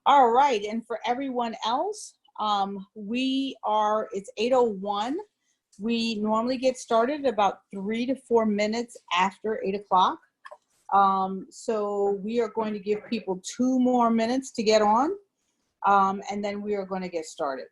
All right, and for everyone else, it's 8:01. We normally get started about 3 to 4 minutes after 8 o'clock. So we are going to give people 2 more minutes to get on, and then we are going to get started.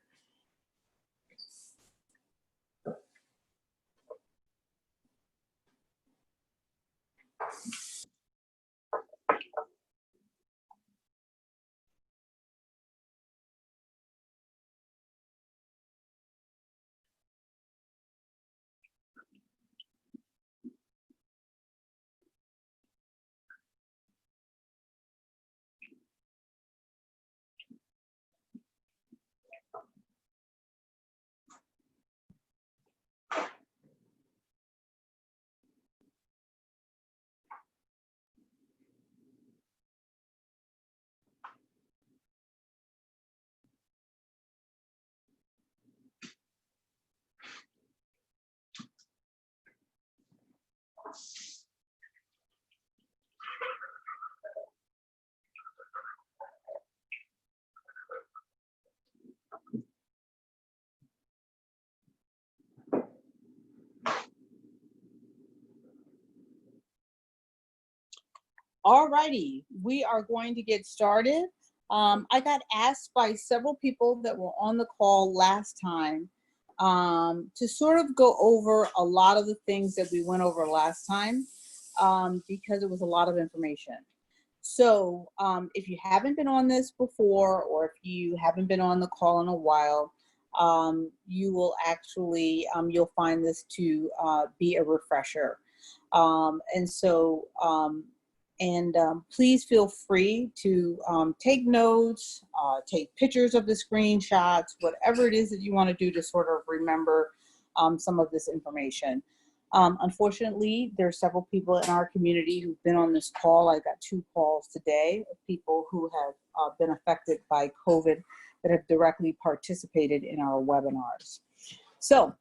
All righty, we are going to get started. I got asked by several people that were on the call last time to sort of go over a lot of the things that we went over last time because it was a lot of information. So if you haven't been on this before, or if you haven't been on the call in a while, you will actually, you'll find this to be a refresher. Please feel free to take notes, take pictures of the screenshots, whatever it is that you want to do to sort of remember some of this information. Unfortunately, there are several people in our community who've been on this call. I got 2 calls today of people who have been affected by COVID that have directly participated in our webinars. So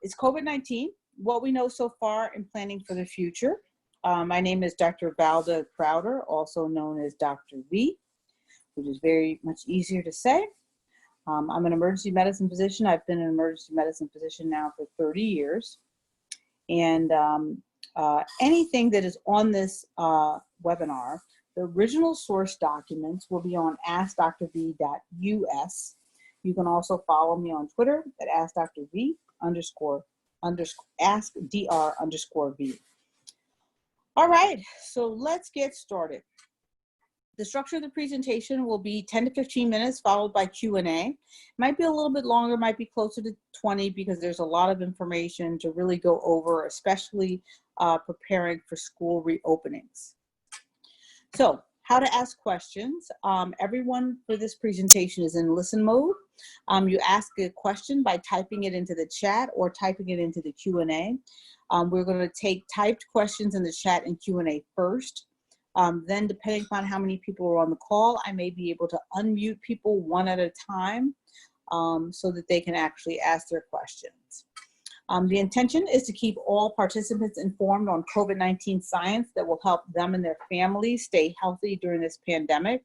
it's COVID-19, what we know so far and planning for the future. My name is Dr. Valda Crowder, also known as Dr. V, which is very much easier to say. I'm an emergency medicine physician. I've been an emergency medicine physician now for 30 years. And anything that is on this webinar, the original source documents will be on AskDrV.us. You can also follow me on Twitter at AskDr_V. All right, so let's get started. The structure of the presentation will be 10 to 15 minutes followed by Q&A. Might be a little bit longer, might be closer to 20 because there's a lot of information to really go over, especially preparing for school reopenings. So how to ask questions. Everyone for this presentation is in listen mode. You ask a question by typing it into the chat or typing it into the Q&A. We're going to take typed questions in the chat and Q&A first. Then depending upon how many people are on the call, I may be able to unmute people one at a time so that they can actually ask their questions. The intention is to keep all participants informed on COVID-19 science that will help them and their families stay healthy during this pandemic.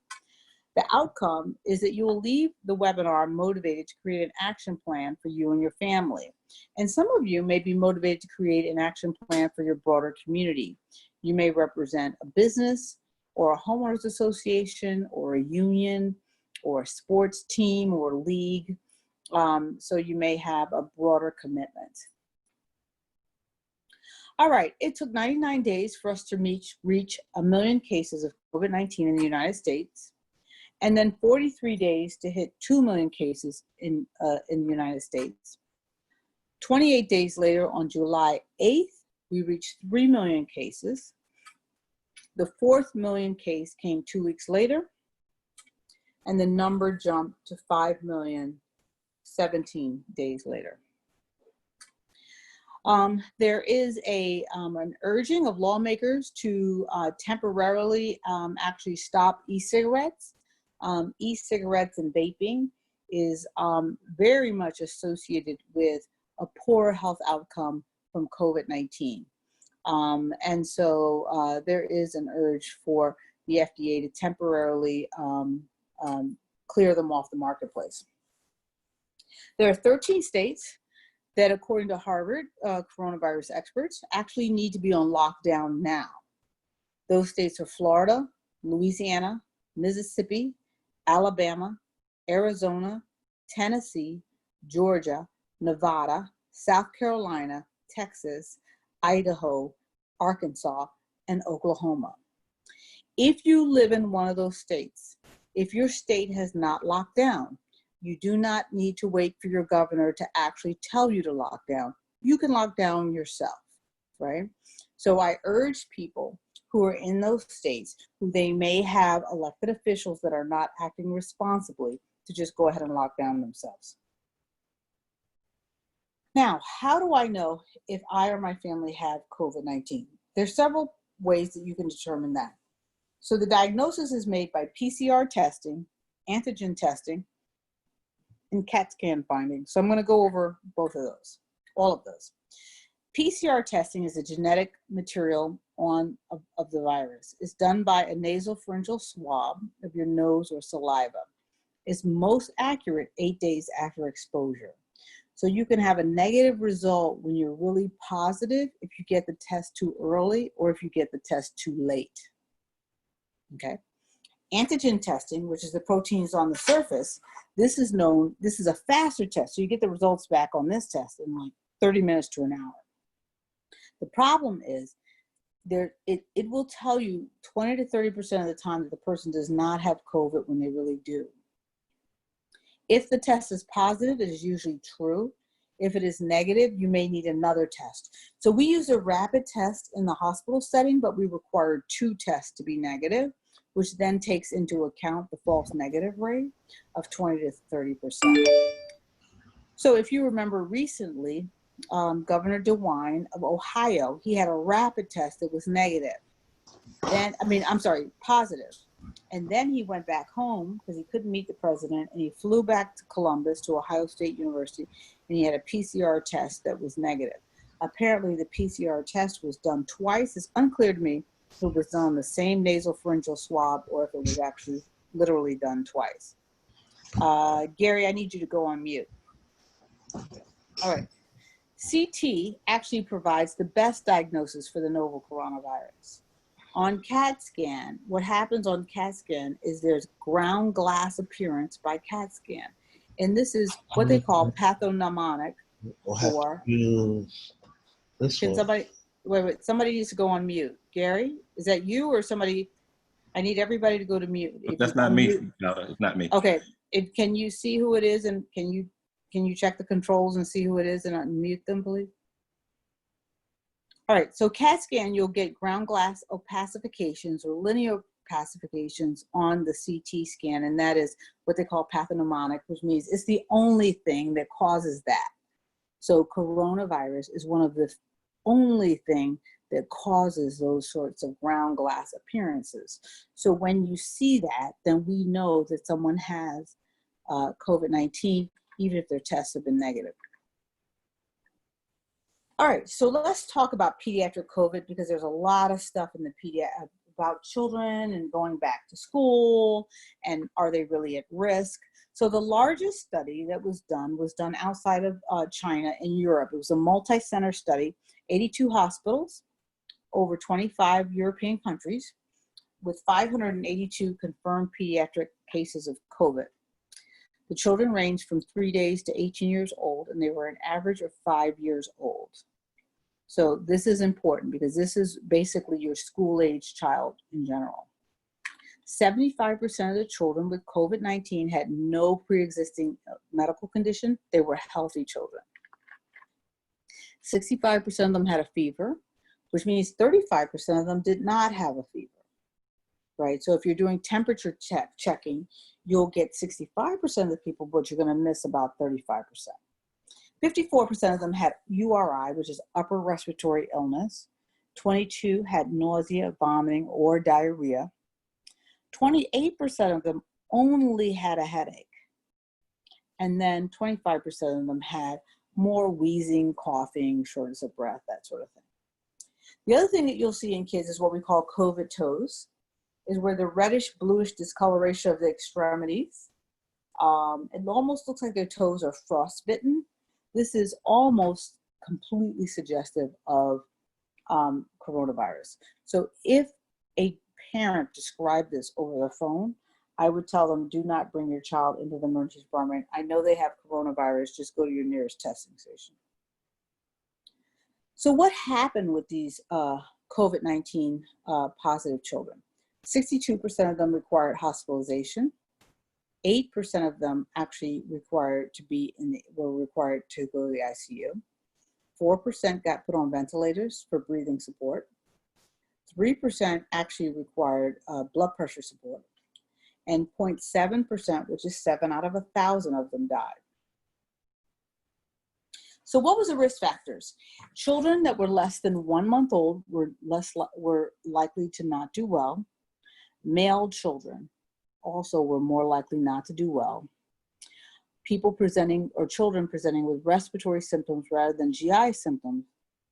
The outcome is that you will leave the webinar motivated to create an action plan for you and your family. And some of you may be motivated to create an action plan for your broader community. You may represent a business or a homeowners association or a union or a sports team or league. So you may have a broader commitment. All right, it took 99 days for us to reach 1 million cases of COVID-19 in the United States, and then 43 days to hit 2 million cases in the United States. 28 days later, on July 8th, we reached 3 million cases. The 4th million case came 2 weeks later, and the number jumped to 5 million 17 days later. There is an urging of lawmakers to temporarily actually stop e-cigarettes. E-cigarettes and vaping is very much associated with a poor health outcome from COVID-19. And so there is an urge for the FDA to temporarily clear them off the marketplace. There are 13 states that, according to Harvard coronavirus experts, actually need to be on lockdown now. Those states are Florida, Louisiana, Mississippi, Alabama, Arizona, Tennessee, Georgia, Nevada, South Carolina, Texas, Idaho, Arkansas, and Oklahoma. If you live in one of those states, if your state has not locked down, you do not need to wait for your governor to actually tell you to lock down. You can lock down yourself, right? So I urge people who are in those states who they may have elected officials that are not acting responsibly to just go ahead and lock down themselves. Now, how do I know if I or my family have COVID-19? There's several ways that you can determine that. So the diagnosis is made by PCR testing, antigen testing, and CAT scan findings. So I'm going to go over both of those, all of those. PCR testing is a genetic material of the virus. It's done by a nasopharyngeal swab of your nose or saliva. It's most accurate 8 days after exposure. So you can have a negative result when you're really positive if you get the test too early or if you get the test too late. Okay. Antigen testing, which is the proteins on the surface, this is a faster test. So you get the results back on this test in like 30 minutes to an hour. The problem is it will tell you 20 to 30% of the time that the person does not have COVID when they really do. If the test is positive, it is usually true. If it is negative, you may need another test. So we use a rapid test in the hospital setting, but we require 2 tests to be negative, which then takes into account the false negative rate of 20 to 30%. So if you remember recently, Governor DeWine of Ohio, he had a rapid test that was negative. Positive. And then he went back home because he couldn't meet the president, and he flew back to Columbus to Ohio State University, and he had a PCR test that was negative. Apparently the PCR test was done twice. It's unclear to me if it was done on the same nasopharyngeal swab or if it was actually literally done twice. Gary, I need you to go on mute. All right. CT actually provides the best diagnosis for the novel coronavirus. On CAT scan, what happens on CAT scan is there's ground glass appearance by CAT scan. And this is what they call pathognomonic. Or can somebody, wait, somebody needs to go on mute. Gary, is that you or somebody? I need everybody to go to mute. That's not me. No, it's not me. Okay, can you see who it is, and can you check the controls and see who it is and unmute them, please? All right, so CAT scan, you'll get ground glass opacifications or linear opacifications on the CT scan, and that is what they call pathognomonic, which means it's the only thing that causes that. So coronavirus is one of the only thing that causes those sorts of ground glass appearances. So when you see that, then we know that someone has COVID-19, even if their tests have been negative. All right, so let's talk about pediatric COVID, because there's a lot of stuff in the about children and going back to school and are they really at risk. So the largest study that was done outside of China in Europe. It was a multi-center study, 82 hospitals, over 25 European countries, with 582 confirmed pediatric cases of COVID. The children ranged from 3 days to 18 years old, and they were an average of 5 years old. So this is important because this is basically your school-age child in general. 75% of the children with COVID-19 had no pre-existing medical condition. They were healthy children. 65% of them had a fever, which means 35% of them did not have a fever, right? So if you're doing temperature checking, you'll get 65% of the people, but you're going to miss about 35%. 54% of them had URI, which is upper respiratory illness. 22 had nausea, vomiting, or diarrhea. 28% of them only had a headache. And then 25% of them had more wheezing, coughing, shortness of breath, that sort of thing. The other thing that you'll see in kids is what we call COVID toes. is where the reddish bluish discoloration of the extremities. It almost looks like their toes are frostbitten. This is almost completely suggestive of coronavirus. So if a parent described this over the phone, I would tell them, do not bring your child into the emergency department. I know they have coronavirus, just go to your nearest testing station. So what happened with these COVID-19 positive children? 62% of them required hospitalization. 8% of them actually were required to go to the ICU. 4% got put on ventilators for breathing support. 3% actually required blood pressure support. And 0.7%, which is 7 out of 1,000 of them, died. So what was the risk factors? Children that were less than 1 month old were likely to not do well. Male children also were more likely not to do well. Children presenting with respiratory symptoms rather than GI symptoms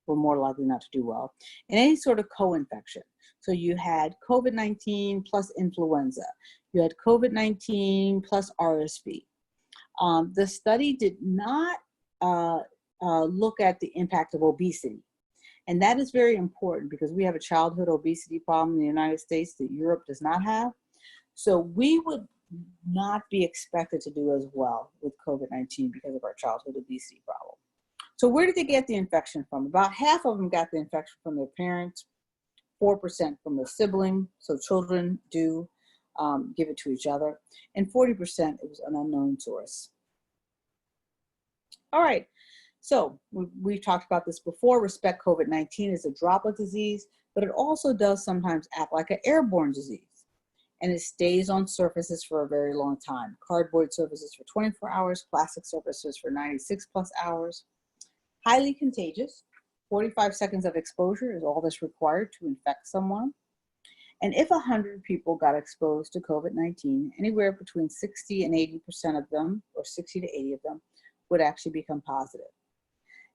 were more likely not to do well. And any sort of co-infection. So you had COVID-19 plus influenza. You had COVID-19 plus RSV. The study did not look at the impact of obesity. And that is very important because we have a childhood obesity problem in the United States that Europe does not have. So we would not be expected to do as well with COVID-19 because of our childhood obesity problem. So where did they get the infection from? About half of them got the infection from their parents, 4% from a sibling, so children do give it to each other, and 40% it was an unknown source. All right, so we've talked about this before. Respect COVID-19 is a droplet disease, but it also does sometimes act like an airborne disease. And it stays on surfaces for a very long time. Cardboard surfaces for 24 hours, plastic surfaces for 96 plus hours. Highly contagious. 45 seconds of exposure is all that's required to infect someone. And if 100 people got exposed to COVID-19, anywhere between 60 and 80% of them, or 60 to 80 of them, would actually become positive.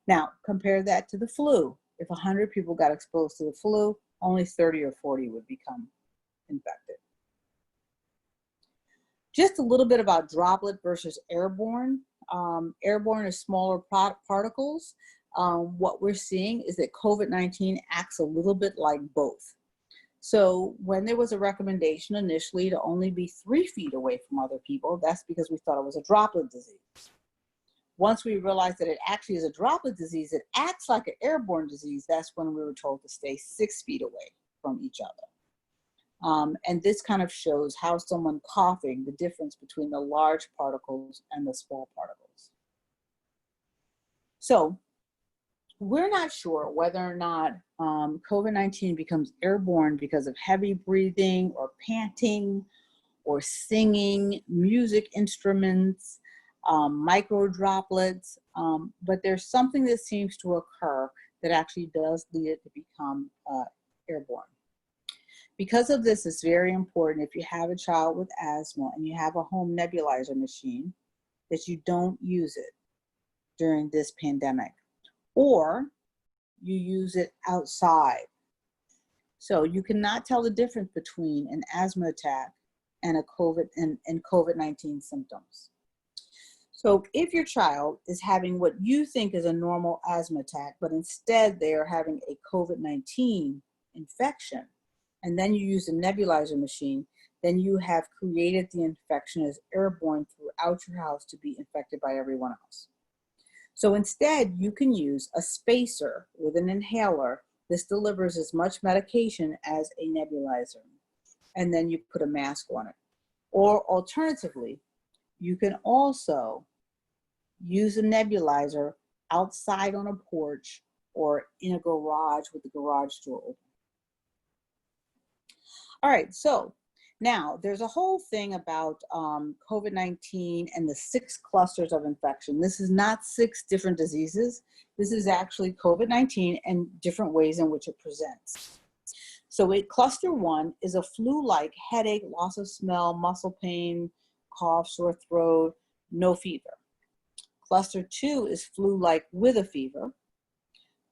Now, compare that to the flu. If 100 people got exposed to the flu, only 30 or 40 would become infected. Just a little bit about droplet versus airborne. Airborne is smaller particles. What we're seeing is that COVID-19 acts a little bit like both. So when there was a recommendation initially to only be 3 feet away from other people, that's because we thought it was a droplet disease. Once we realized that it actually is a droplet disease, it acts like an airborne disease, that's when we were told to stay 6 feet away from each other. And this kind of shows how someone coughing, the difference between the large particles and the small particles. So we're not sure whether or not COVID-19 becomes airborne because of heavy breathing or panting or singing, music instruments, micro droplets, but there's something that seems to occur that actually does lead it to become airborne. Because of this, it's very important if you have a child with asthma and you have a home nebulizer machine that you don't use it during this pandemic, or you use it outside. So you cannot tell the difference between an asthma attack and a COVID-19 symptoms. So if your child is having what you think is a normal asthma attack, but instead they are having a COVID-19 infection, and then you use a nebulizer machine, then you have created the infection as airborne throughout your house to be infected by everyone else. So instead, you can use a spacer with an inhaler. This delivers as much medication as a nebulizer, and then you put a mask on it. Or alternatively, you can also use a nebulizer outside on a porch or in a garage with the garage door open. All right, so now there's a whole thing about COVID-19 and the 6 clusters of infection. This is not 6 different diseases. This is actually COVID-19 and different ways in which it presents. So cluster 1 is a flu-like headache, loss of smell, muscle pain, cough, sore throat, no fever. Cluster 2 is flu-like with a fever.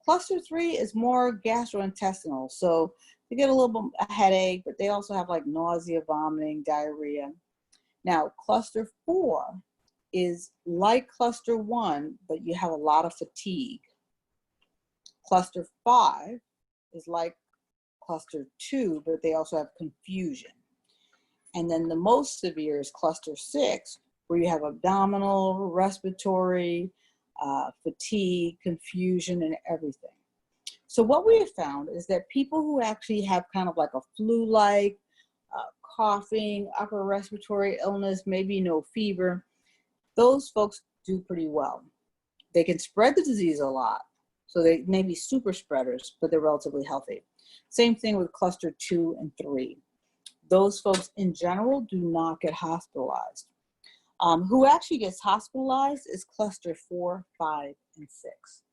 Cluster 3 is more gastrointestinal. So They get a little bit a headache, but they also have like nausea, vomiting, diarrhea. Now, cluster 4 is like cluster 1, but you have a lot of fatigue. Cluster 5 is like cluster 2, but they also have confusion. And then the most severe is cluster 6, where you have abdominal, respiratory, fatigue, confusion, and everything. So what we have found is that people who actually have kind of like a flu-like, coughing, upper respiratory illness, maybe no fever, those folks do pretty well. They can spread the disease a lot, so they may be super spreaders, but they're relatively healthy. Same thing with cluster 2 and 3. Those folks in general do not get hospitalized. Who actually gets hospitalized is cluster 4, 5, and 6.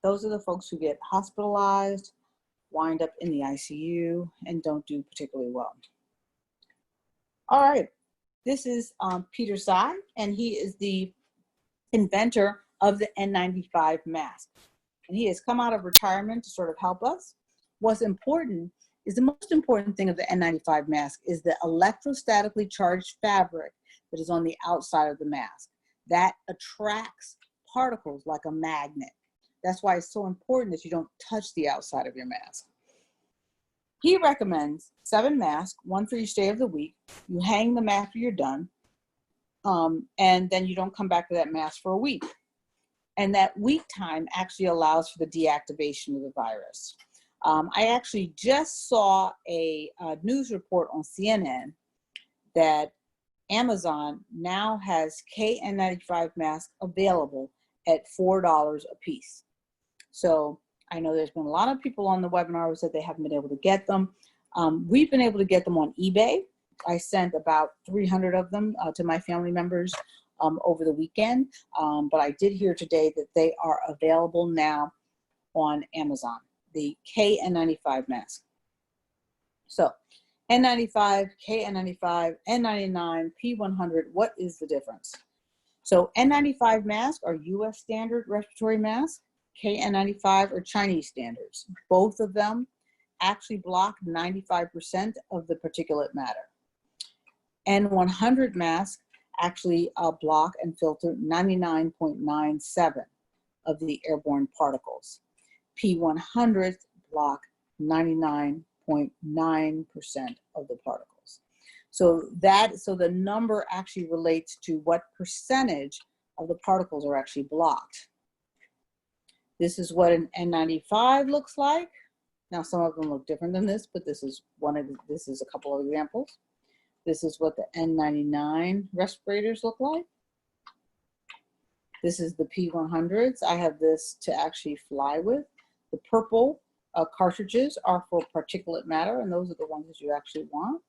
Those are the folks who get hospitalized, wind up in the ICU, and don't do particularly well. All right, this is Peter Tsai, and he is the inventor of the N95 mask. And he has come out of retirement to sort of help us. What's important is the most important thing of the N95 mask is the electrostatically charged fabric that is on the outside of the mask. That attracts particles like a magnet. That's why it's so important that you don't touch the outside of your mask. He recommends 7 masks, 1 for each day of the week. You hang them after you're done, and then you don't come back to that mask for a week. And that week time actually allows for the deactivation of the virus. I actually just saw a news report on CNN that Amazon now has KN95 masks available at $4 a piece. So I know there's been a lot of people on the webinar who said they haven't been able to get them. We've been able to get them on eBay. I sent about 300 of them to my family members over the weekend, but I did hear today that they are available now on Amazon, the KN95 mask. So N95, KN95, N99, P100, what is the difference? So N95 masks are US standard respiratory masks. KN95 are Chinese standards. Both of them actually block 95% of the particulate matter. N100 masks actually block and filter 99.97 of the airborne particles. P100 block 99.9% of the particles. So the number actually relates to what percentage of the particles are actually blocked. This is what an N95 looks like. Now some of them look different than this, but this is a couple of examples. This is what the N99 respirators look like. This is the P100s. I have this to actually fly with. The purple cartridges are for particulate matter, and those are the ones that you actually want.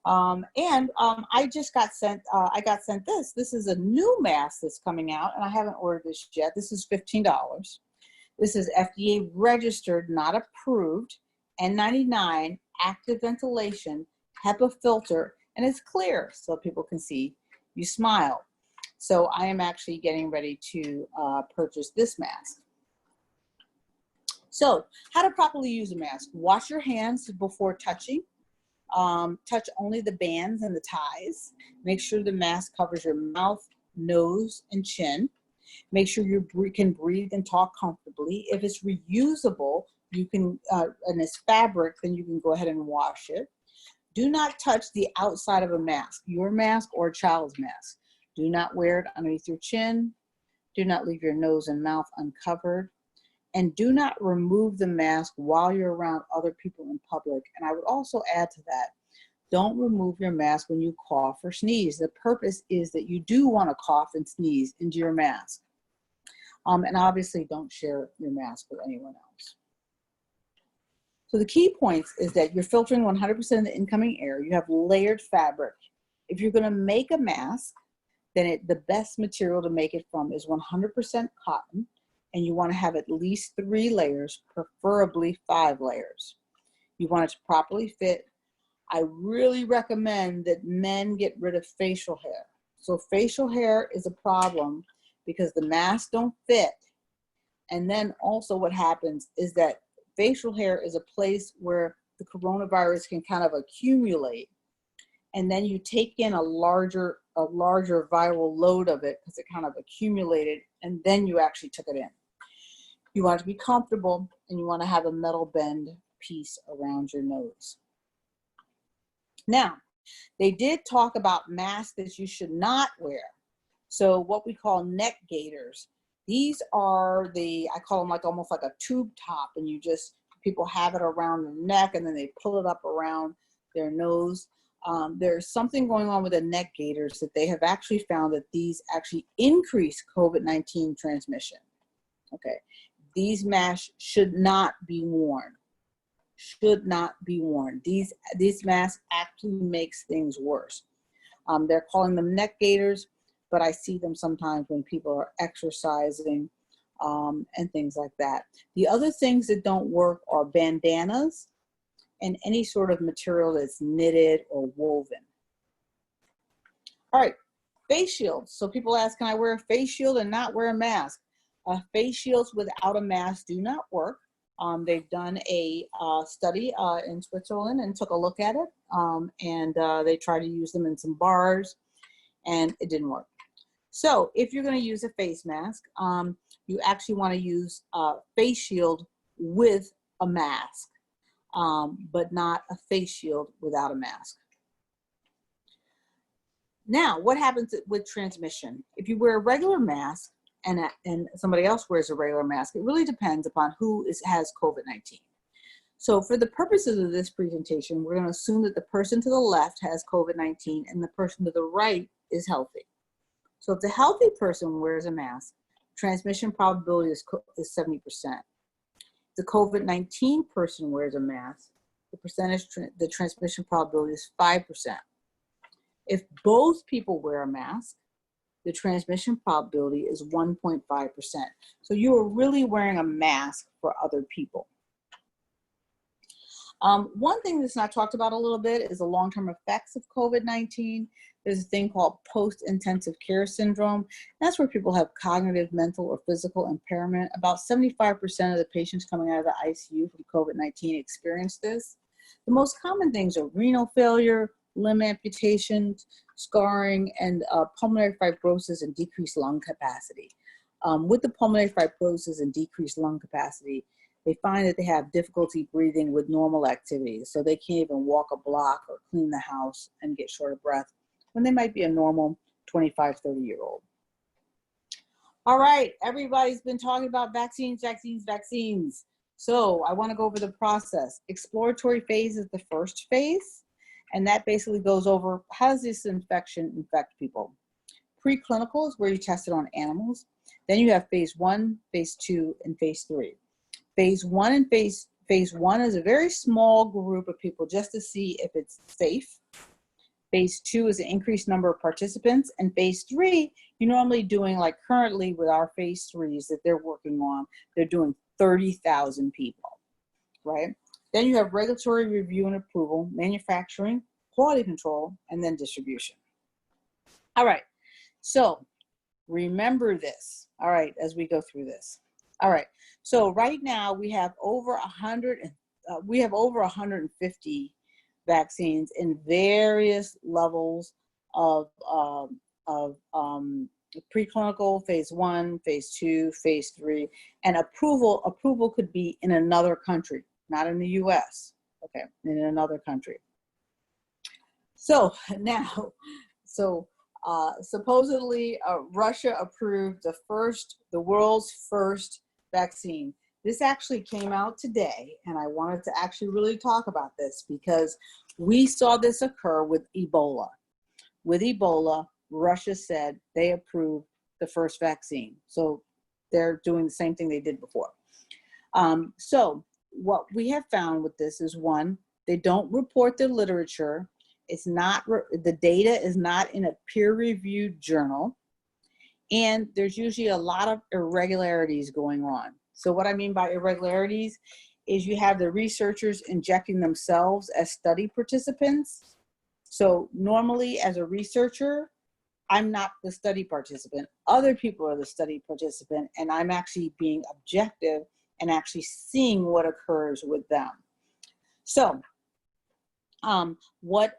I just got sent, this. This is a new mask that's coming out, and I haven't ordered this yet. This is $15. This is FDA registered, not approved, N99, active ventilation, HEPA filter, and it's clear so people can see you smile. So I am actually getting ready to purchase this mask. So how to properly use a mask. Wash your hands before touching. Touch only the bands and the ties. Make sure the mask covers your mouth, nose, and chin. Make sure you can breathe and talk comfortably. If it's reusable, you can, and it's fabric, then you can go ahead and wash it. Do not touch the outside of a mask, your mask or a child's mask. Do not wear it underneath your chin. Do not leave your nose and mouth uncovered. And do not remove the mask while you're around other people in public. And I would also add to that, don't remove your mask when you cough or sneeze. The purpose is that you do want to cough and sneeze into your mask. And obviously don't share your mask with anyone else. So the key points is that you're filtering 100% of the incoming air. You have layered fabric. If you're going to make a mask, then the best material to make it from is 100% cotton. And you want to have at least 3 layers, preferably 5 layers. You want it to properly fit. I really recommend that men get rid of facial hair. So facial hair is a problem because the masks don't fit. And then also what happens is that facial hair is a place where the coronavirus can kind of accumulate, and then you take in a larger viral load of it because it kind of accumulated, and then you actually took it in. You want it to be comfortable, and you want to have a metal bend piece around your nose. Now, they did talk about masks that you should not wear. So what we call neck gaiters. These are I call them like almost like a tube top, and people have it around their neck and then they pull it up around their nose. There's something going on with the neck gaiters that they have actually found that these actually increase COVID-19 transmission. Okay, these masks should not be worn. Should not be worn. These masks actually makes things worse. They're calling them neck gaiters, but I see them sometimes when people are exercising and things like that. The other things that don't work are bandanas and any sort of material that's knitted or woven. All right, face shields. So people ask, can I wear a face shield and not wear a mask? Face shields without a mask do not work. They've done a study in Switzerland and took a look at it, and they tried to use them in some bars, and it didn't work. So if you're going to use a face mask, you actually want to use a face shield with a mask, but not a face shield without a mask. Now, what happens with transmission? If you wear a regular mask and somebody else wears a regular mask, it really depends upon who has COVID-19. So for the purposes of this presentation, we're going to assume that the person to the left has COVID-19 and the person to the right is healthy. So if the healthy person wears a mask, transmission probability is 70%. If the COVID-19 person wears a mask, the transmission probability is 5%. If both people wear a mask, the transmission probability is 1.5%. So you are really wearing a mask for other people. One thing that's not talked about a little bit is the long-term effects of COVID-19. There's a thing called post-intensive care syndrome. That's where people have cognitive, mental, or physical impairment. About 75% of the patients coming out of the ICU from COVID-19 experience this. The most common things are renal failure, limb amputations, scarring, and pulmonary fibrosis and decreased lung capacity. With the pulmonary fibrosis and decreased lung capacity, they find that they have difficulty breathing with normal activities. So they can't even walk a block or clean the house and get short of breath when they might be a normal 25, 30-year-old. All right, everybody's been talking about vaccines. So I want to go over the process. Exploratory phase is the first phase, and that basically goes over how does this infection infect people. Preclinical is where you test it on animals. Then you have phase 1, phase 2, and phase 3. Phase 1 and phase 1 is a very small group of people just to see if it's safe. Phase 2 is an increased number of participants, and phase 3, you're normally doing, like currently with our phase 3s that they're working on, they're doing 30,000 people, right? Then you have regulatory review and approval, manufacturing, quality control, and then distribution. All right, so remember this, all right, as we go through this. All right, so right now we have over 150 vaccines in various levels of preclinical, phase 1, phase 2, phase 3, and approval could be in another country, not in the US, okay, in another country. So now, supposedly Russia approved the world's first vaccine. This actually came out today, and I wanted to actually really talk about this because we saw this occur with Ebola. With Ebola, Russia said they approved the first vaccine. So they're doing the same thing they did before. So what we have found with this is, one, they don't report the literature. It's not, the data is not in a peer-reviewed journal. And there's usually a lot of irregularities going on. So what I mean by irregularities is you have the researchers injecting themselves as study participants. So normally as a researcher, I'm not the study participant. Other people are the study participant, and I'm actually being objective and actually seeing what occurs with them. So what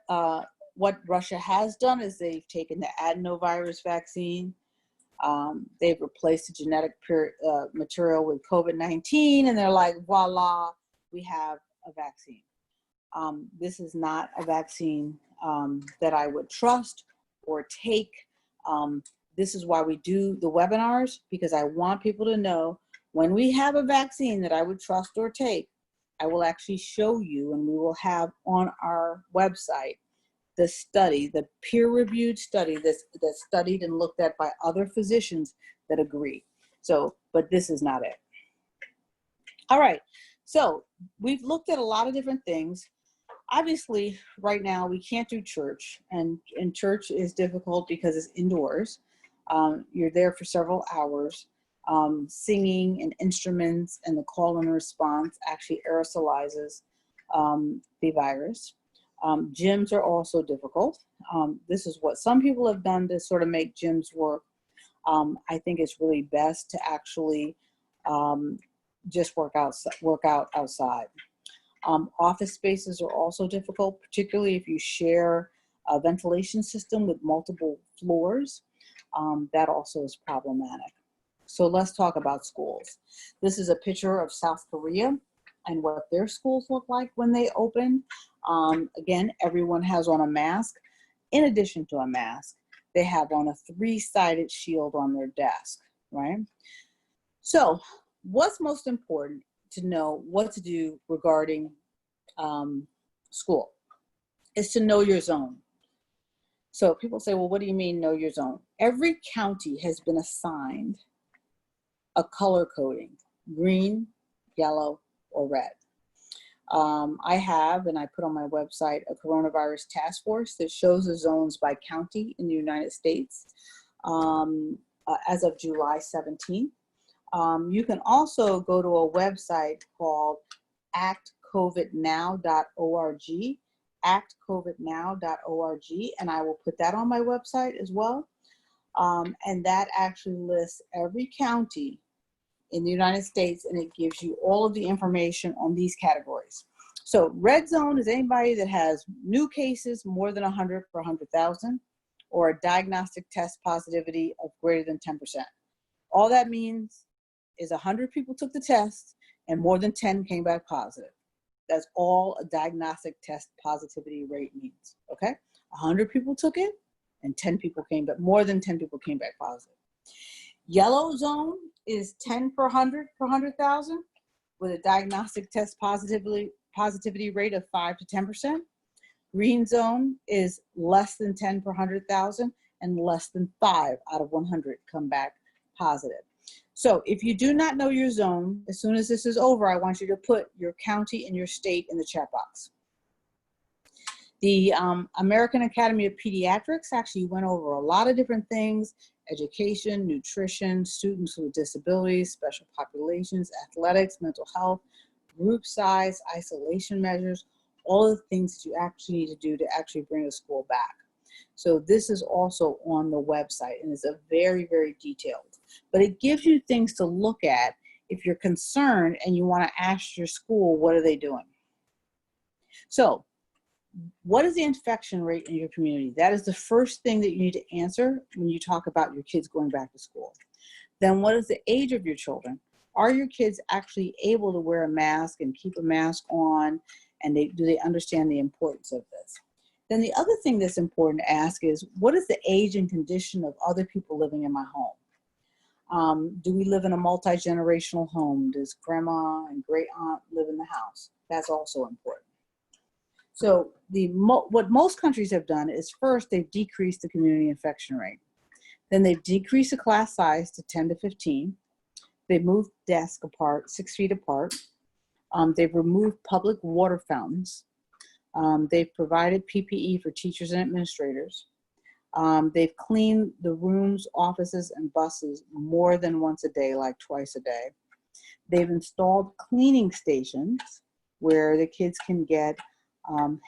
Russia has done is they've taken the adenovirus vaccine. They've replaced the genetic material with COVID-19, and they're like, voila, we have a vaccine. This is not a vaccine that I would trust or take. This is why we do the webinars, because I want people to know when we have a vaccine that I would trust or take, I will actually show you, and we will have on our website the study, the peer-reviewed study that's studied and looked at by other physicians that agree. So, but this is not it. All right, so we've looked at a lot of different things. Obviously, right now we can't do church, and church is difficult because it's indoors. You're there for several hours. Singing and instruments and the call and response actually aerosolizes the virus. Gyms are also difficult. This is what some people have done to sort of make gyms work. I think it's really best to actually just work out outside. Office spaces are also difficult, particularly if you share a ventilation system with multiple floors. That also is problematic. So let's talk about schools. This is a picture of South Korea and what their schools look like when they open. Again, everyone has on a mask. In addition to a mask, they have on a 3-sided shield on their desk, right? So what's most important to know what to do regarding school is to know your zone. So people say, well, what do you mean know your zone? Every county has been assigned a color coding, green, yellow, or red. I have, and I put on my website, a coronavirus task force that shows the zones by county in the United States as of July 17th. You can also go to a website called actcovidnow.org, actcovidnow.org, and I will put that on my website as well. And that actually lists every county in the United States, and it gives you all of the information on these categories. So red zone is anybody that has new cases more than 100 per 100,000, or a diagnostic test positivity of greater than 10%. All that means is 100 people took the test and more than 10 came back positive. That's all a diagnostic test positivity rate means, okay? 100 people took it and 10 people came back, more than 10 people came back positive. Yellow zone is 10 per 100 per 100,000 with a diagnostic test positivity rate of 5 to 10%. Green zone is less than 10 per 100,000 and less than 5 out of 100 come back positive. So if you do not know your zone, as soon as this is over, I want you to put your county and your state in the chat box. The American Academy of Pediatrics actually went over a lot of different things: education, nutrition, students with disabilities, special populations, athletics, mental health, group size, isolation measures, all of the things that you actually need to do to actually bring a school back. So this is also on the website, and it's a very, very detailed. But it gives you things to look at if you're concerned and you want to ask your school, what are they doing? So what is the infection rate in your community? That is the first thing that you need to answer when you talk about your kids going back to school. Then what is the age of your children? Are your kids actually able to wear a mask and keep a mask on? And do they understand the importance of this? Then the other thing that's important to ask is, what is the age and condition of other people living in my home? Do we live in a multi-generational home? Does grandma and great aunt live in the house? That's also important. So what most countries have done is, first, they've decreased the community infection rate. Then they've decreased the class size to 10 to 15. They've moved desks apart, 6 feet apart. They've removed public water fountains. They've provided PPE for teachers and administrators. They've cleaned the rooms, offices, and buses more than once a day, like twice a day. They've installed cleaning stations where the kids can get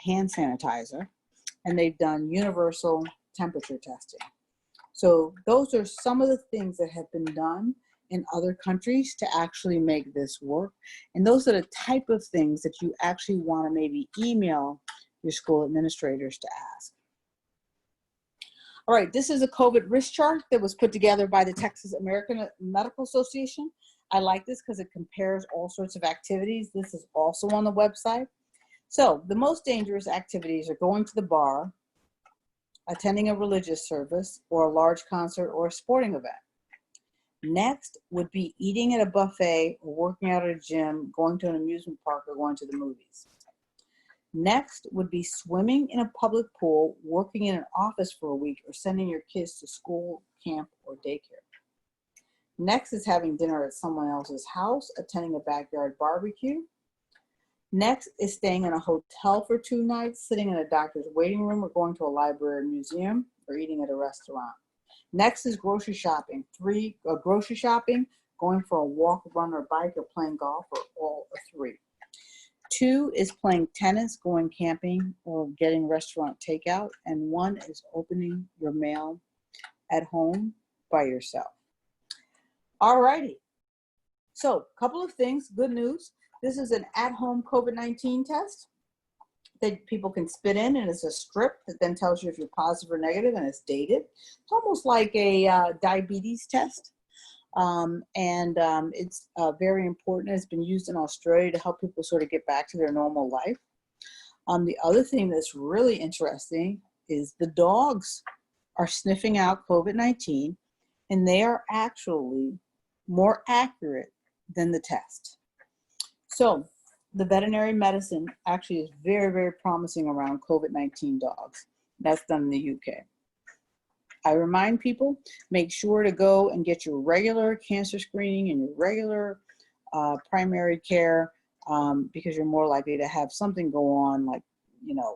hand sanitizer, and they've done universal temperature testing. So those are some of the things that have been done in other countries to actually make this work. And those are the type of things that you actually want to maybe email your school administrators to ask. All right, this is a COVID risk chart that was put together by the Texas American Medical Association. I like this because it compares all sorts of activities. This is also on the website. So the most dangerous activities are going to the bar, attending a religious service, or a large concert or a sporting event. Next would be eating at a buffet or working out at a gym, going to an amusement park, or going to the movies. Next would be swimming in a public pool, working in an office for a week, or sending your kids to school, camp, or daycare. Next is having dinner at someone else's house, attending a backyard barbecue. Next is staying in a hotel for 2 nights, sitting in a doctor's waiting room, or going to a library or museum, or eating at a restaurant. Next is grocery shopping. Grocery shopping, going for a walk, run, or bike, or playing golf, or all 3. 2 is playing tennis, going camping, or getting restaurant takeout. And 1 is opening your mail at home by yourself. All righty. So, a couple of things. Good news. This is an at-home COVID-19 test that people can spit in, and it's a strip that then tells you if you're positive or negative, and it's dated. It's almost like a diabetes test. It's very important. It's been used in Australia to help people sort of get back to their normal life. The other thing that's really interesting is the dogs are sniffing out COVID-19, and they are actually more accurate than the test. So the veterinary medicine actually is very, very promising around COVID-19 dogs. That's done in the UK. I remind people, make sure to go and get your regular cancer screening and your regular primary care because you're more likely to have something go on, like,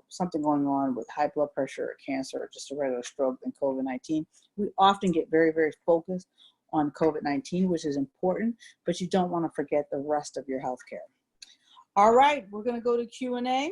something going on with high blood pressure or cancer or just a regular stroke than COVID-19. We often get very, very focused on COVID-19, which is important, but you don't want to forget the rest of your health care. All right, we're going to go to Q&A.